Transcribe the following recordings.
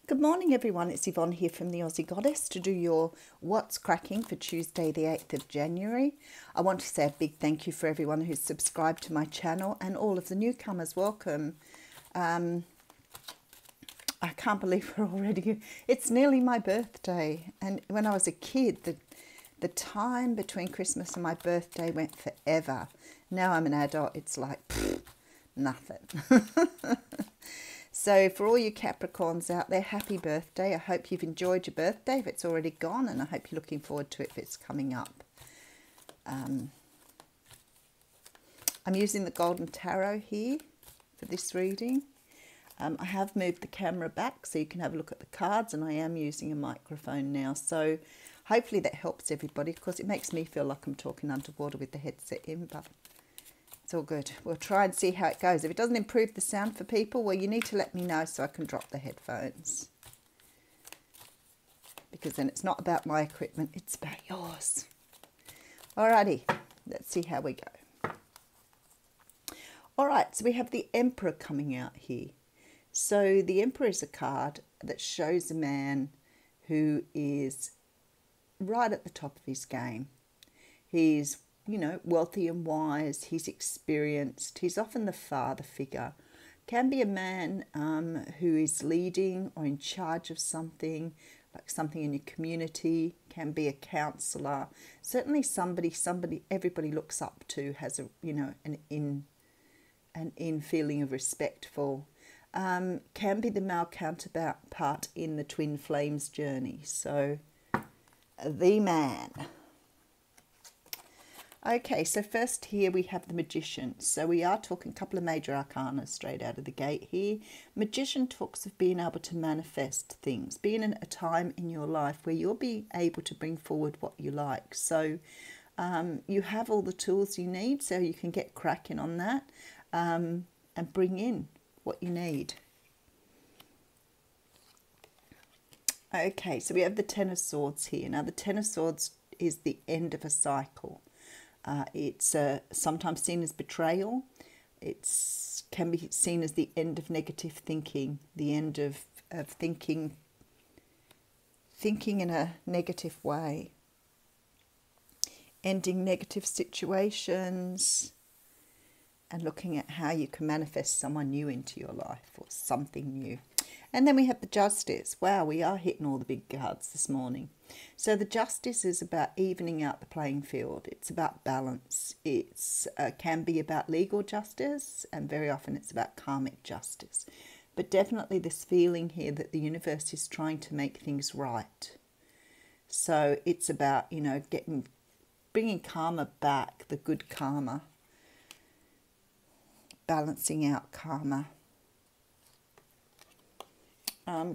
Good morning, everyone. It's Yvonne here from the Aussie Goddess to do your What's Cracking for Tuesday, the 8th of January. I want to say a big thank you for everyone who's subscribed to my channel and all of the newcomers. Welcome. I can't believe we're already... It's nearly my birthday. And when I was a kid, the time between Christmas and my birthday went forever. Now I'm an adult, it's like nothing. So for all you Capricorns out there, happy birthday. I hope you've enjoyed your birthday if it's already gone, and I hope you're looking forward to it if it's coming up. I'm using the Golden Tarot here for this reading. I have moved the camera back so you can have a look at the cards, and I am using a microphone now. So hopefully that helps everybody. Of course, it makes me feel like I'm talking underwater with the headset in, but it's all good. We'll try and see how it goes. If it doesn't improve the sound for people, well, you need to let me know so I can drop the headphones. Because then it's not about my equipment, it's about yours. Alrighty, let's see how we go. Alright, so we have the Emperor coming out here. So the Emperor is a card that shows a man who is right at the top of his game. He's wealthy and wise, he's experienced, he's often the father figure. Can be a man who is leading or in charge of something, like something in your community, can be a counsellor. Certainly somebody everybody looks up to, has a, an in feeling of respect for. Can be the male counterpart in the twin flames journey. So, the man. Okay, so first here we have the Magician. So we are talking a couple of major arcana straight out of the gate here. Magician talks of being able to manifest things, being in a time in your life where you'll be able to bring forward what you like. So you have all the tools you need, so you can get cracking on that and bring in what you need. Okay, so we have the Ten of Swords here. Now the Ten of Swords is the end of a cycle. It's sometimes seen as betrayal. It can be seen as the end of negative thinking, the end of thinking in a negative way, ending negative situations, and looking at how you can manifest someone new into your life or something new. And then we have the Justice. Wow, we are hitting all the big cards this morning. So the Justice is about evening out the playing field. It's about balance. It's can be about legal justice, and very often it's about karmic justice. But definitely this feeling here that the universe is trying to make things right. So it's about, bringing karma back, the good karma, balancing out karma.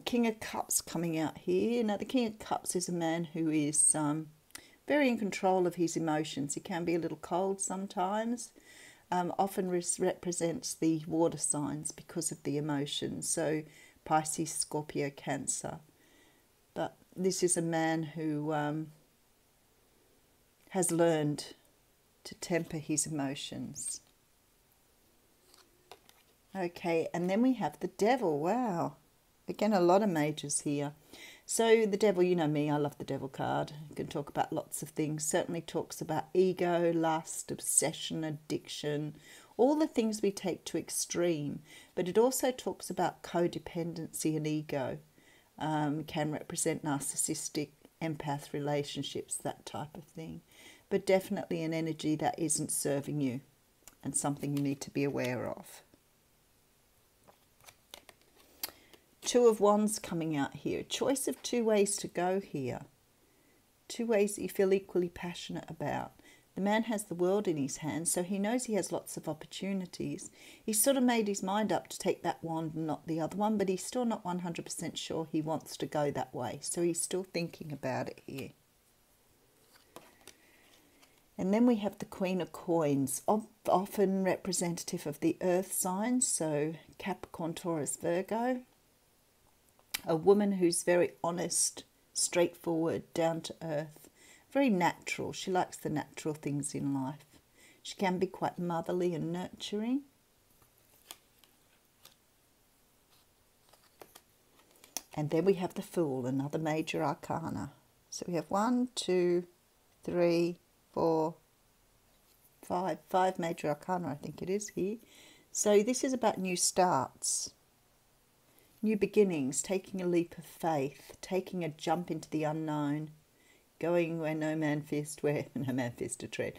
King of Cups coming out here. Now the King of Cups is a man who is very in control of his emotions. He can be a little cold sometimes. Often represents the water signs because of the emotions. So Pisces, Scorpio, Cancer. But this is a man who has learned to temper his emotions. Okay, and then we have the Devil. Wow. Again, a lot of majors here. So the Devil, you know me, I love the Devil card. You can talk about lots of things. Certainly talks about ego, lust, obsession, addiction, all the things we take to extreme. But it also talks about codependency and ego. Can represent narcissistic, empath relationships, that type of thing. But definitely an energy that isn't serving you and something you need to be aware of. Two of Wands coming out here. Choice of two ways to go here. Two ways that you feel equally passionate about. The man has the world in his hands, so he knows he has lots of opportunities. He's sort of made his mind up to take that wand and not the other one, but he's still not 100% sure he wants to go that way. So he's still thinking about it here. And then we have the Queen of Coins, often representative of the earth signs, so Capricorn, Taurus, Virgo. A woman who's very honest, straightforward, down to earth, very natural. She likes the natural things in life. She can be quite motherly and nurturing. And then we have the Fool, another major arcana. So we have 1, 2, 3, 4, 5. 5 major arcana, I think it is here. So this is about new starts, new beginnings, taking a leap of faith, taking a jump into the unknown, going where no man fears to tread, no man fears to tread,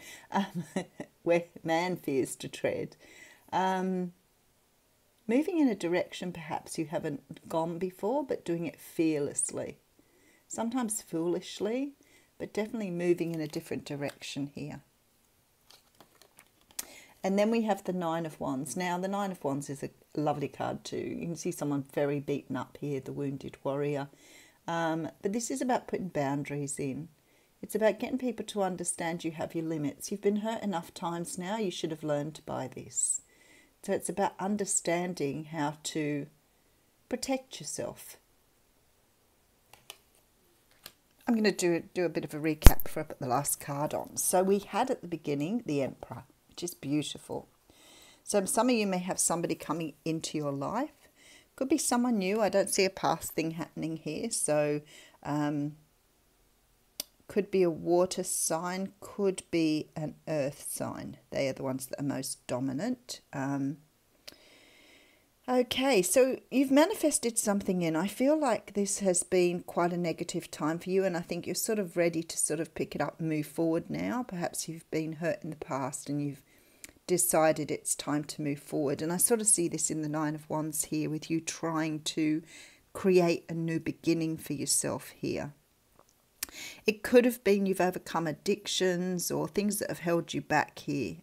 where man fears to tread. Moving in a direction perhaps you haven't gone before, but doing it fearlessly. Sometimes foolishly, but definitely moving in a different direction here. And then we have the Nine of Wands. Now, the Nine of Wands is a lovely card too. You can see someone very beaten up here, the wounded warrior. But this is about putting boundaries in. It's about getting people to understand you have your limits. You've been hurt enough times now, you should have learned by this. So it's about understanding how to protect yourself. I'm going to do a bit of a recap before I put the last card on. So we had at the beginning the Emperor, which is beautiful. So some of you may have somebody coming into your life. Could be someone new. I don't see a past thing happening here. So could be a water sign, could be an earth sign. They are the ones that are most dominant. Okay, so you've manifested something in. I feel like this has been quite a negative time for you, and I think you're sort of ready to sort of pick it up and move forward now. Perhaps you've been hurt in the past and you've decided it's time to move forward. And I sort of see this in the Nine of Wands here with you trying to create a new beginning for yourself here. It could have been you've overcome addictions or things that have held you back here.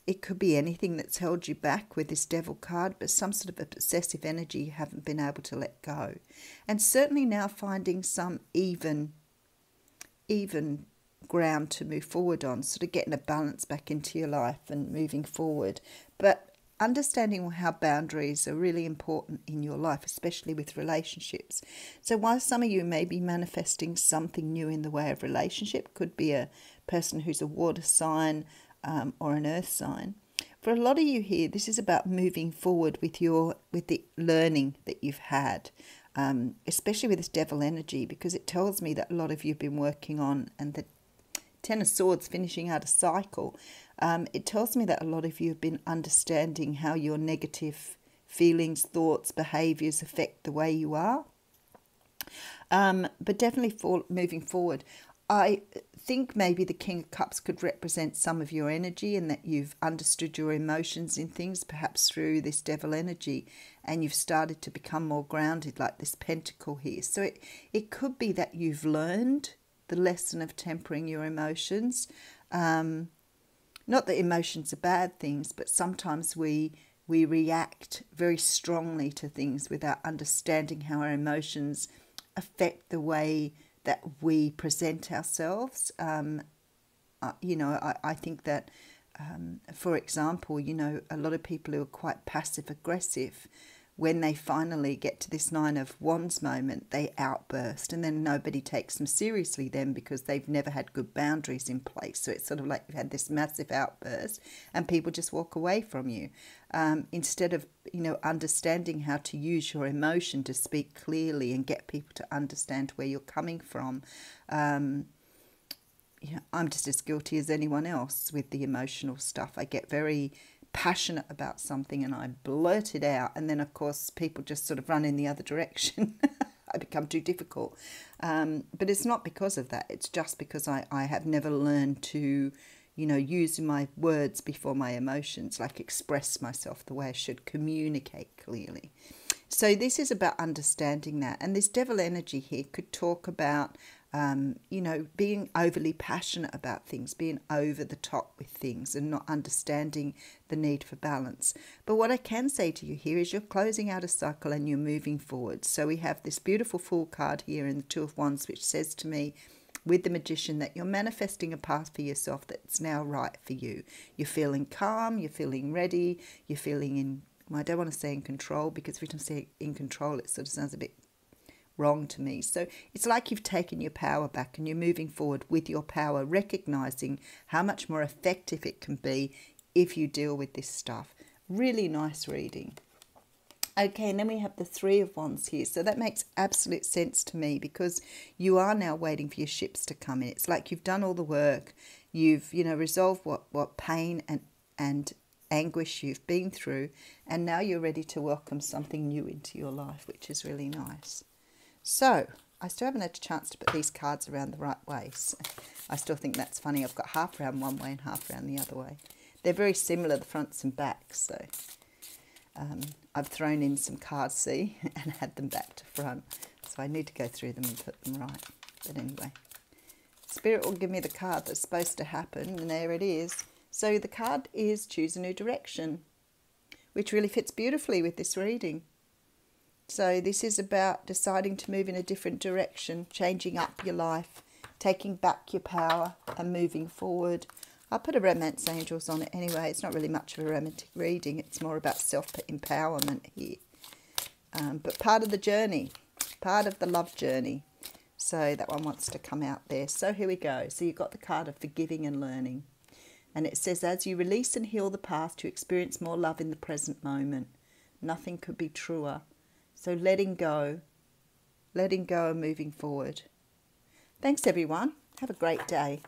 It could be anything that's held you back with this Devil card, but some sort of a possessive energy you haven't been able to let go. And certainly now finding some even ground to move forward on, sort of getting a balance back into your life and moving forward. But understanding how boundaries are really important in your life, especially with relationships. So while some of you may be manifesting something new in the way of relationship, could be a person who's a water sign, or an earth sign. For a lot of you here, this is about moving forward with the learning that you've had, especially with this Devil energy, because it tells me that a lot of you have been working on, and the Ten of Swords finishing out a cycle. It tells me that a lot of you have been understanding how your negative feelings, thoughts, behaviours affect the way you are. But definitely moving forward. I think maybe the King of Cups could represent some of your energy, and that you've understood your emotions in things, perhaps through this Devil energy, and you've started to become more grounded, like this Pentacle here. So it could be that you've learned the lesson of tempering your emotions. Not that emotions are bad things, but sometimes we react very strongly to things without understanding how our emotions affect the way that we present ourselves. I think that, for example, a lot of people who are quite passive aggressive, when they finally get to this Nine of Wands moment, they outburst, and then nobody takes them seriously then, because they've never had good boundaries in place. So it's sort of like you've had this massive outburst and people just walk away from you. Instead of, understanding how to use your emotion to speak clearly and get people to understand where you're coming from. I'm just as guilty as anyone else with the emotional stuff. I get very passionate about something and I blurt it out, and then of course people just sort of run in the other direction. I become too difficult, but it's not because of that. It's just because I have never learned to use my words before my emotions, like express myself the way I should, communicate clearly. So this is about understanding that. And this Devil energy here could talk about being overly passionate about things, being over the top with things, and not understanding the need for balance. But what I can say to you here is you're closing out a cycle and you're moving forward. So we have this beautiful Fool card here in the Two of Wands, which says to me, with the Magician, that you're manifesting a path for yourself that's now right for you. You're feeling calm, you're feeling ready, you're feeling in, I don't want to say in control, because every time I say in control, it sort of sounds a bit wrong to me. So it's like you've taken your power back and you're moving forward with your power, recognizing how much more effective it can be if you deal with this stuff. Really nice reading. Okay, and then we have the Three of Wands here. So that makes absolute sense to me, because you are now waiting for your ships to come in. It's like you've done all the work. You've, resolved what pain and anguish you've been through. And now you're ready to welcome something new into your life, which is really nice. So I still haven't had a chance to put these cards around the right way. So I still think that's funny. I've got half round one way and half round the other way. They're very similar, the fronts and backs. So I've thrown in some cards, see, and had them back to front. So I need to go through them and put them right. But anyway, Spirit will give me the card that's supposed to happen, and there it is. So the card is Choose a New Direction, which really fits beautifully with this reading. So this is about deciding to move in a different direction, changing up your life, taking back your power and moving forward. I'll put a Romance Angels on it anyway. It's not really much of a romantic reading. It's more about self-empowerment here. But part of the journey, part of the love journey. So that one wants to come out there. So here we go. So you've got the card of forgiving and learning. And it says, as you release and heal the past, you experience more love in the present moment. Nothing could be truer. So letting go and moving forward. Thanks, everyone. Have a great day.